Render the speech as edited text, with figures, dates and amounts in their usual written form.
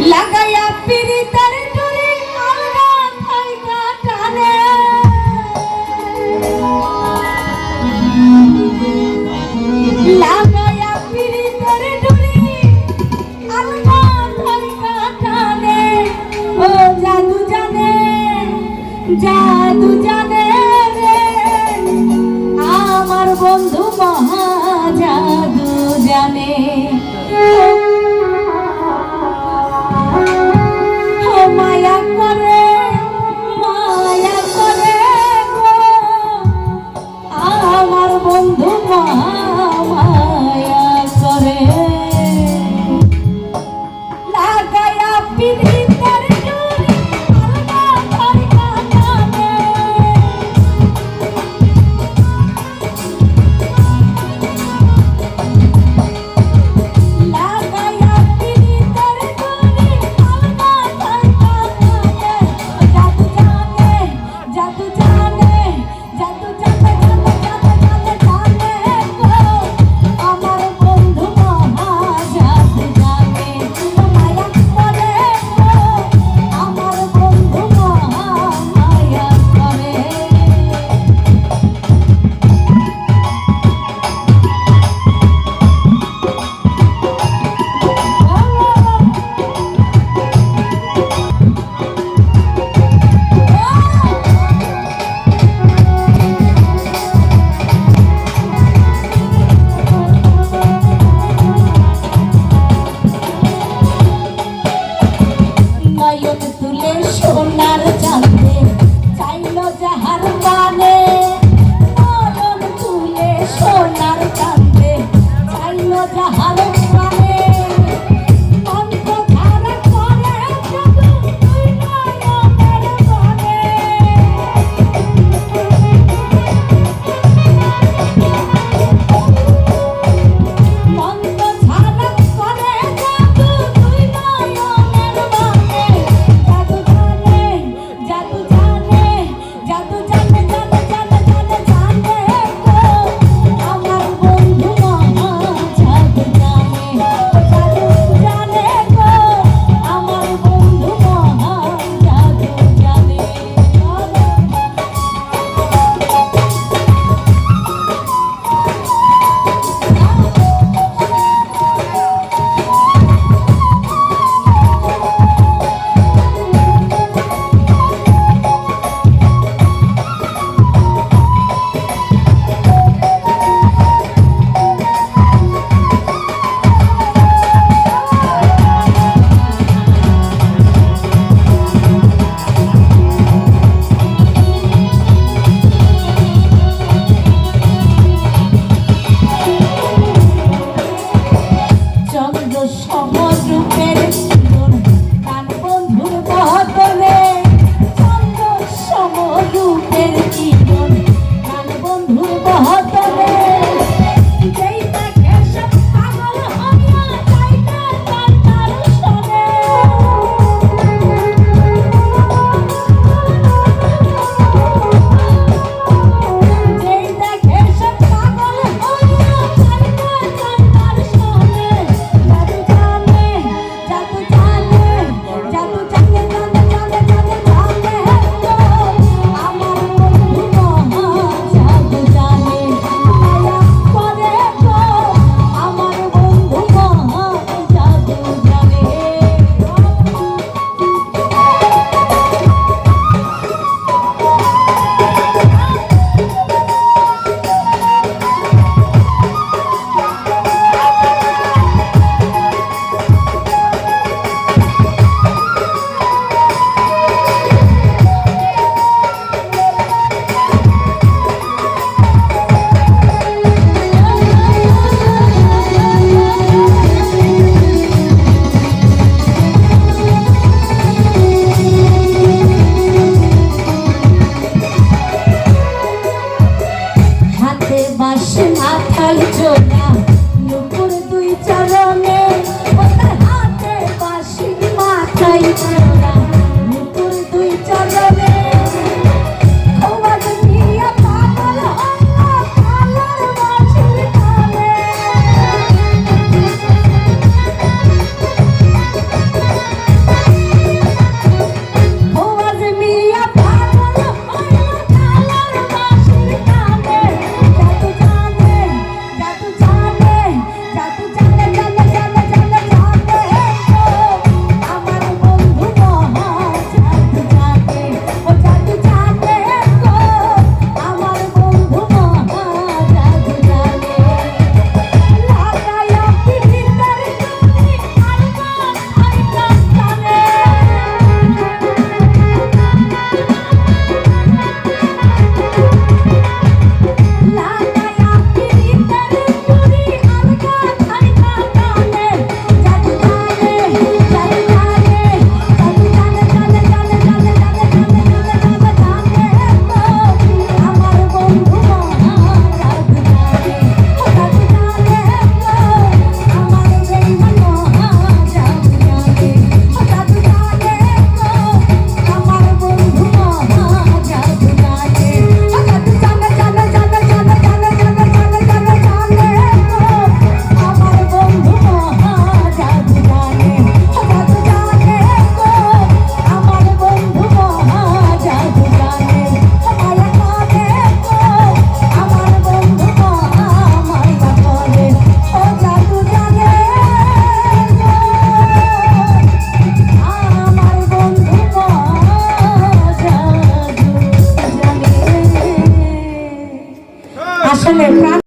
লাগাইয়া পিরিতের ডুরি আলগা থাইকা টানে লাগাইয়া পিরিতের ডুরি আলগা থাইকা টানে ও জাদু জানে জাদু জানে রে আমার বন্ধু মহা জাদু জানে বন্ধু মায়া করে লাগায়া পিরিতের ডুরি আলগা থাইকা টানে লাগায়া পিরিতের ডুরি আলগা থাইকা টানে জাদু জানে জাদু জানে জাদু জানে সোনার চাঁদে চাইলো যাহার মানে নয়ন তুলে সোনার চাঁদে চাইলো যাহার মানে মন্ত্র ধারা করে জাদু তুই নয়নের বনে মন্ত্র ধারা করে জাদু তুই নয়নের বনে জাদু জানে জাদু জানে জানে জানে জানে জানে গো আমার বন্ধু মহা জাদু জানে জাদু জানে গো আমার বন্ধু মহা জাদু জানে চন্দ্র সমরূপের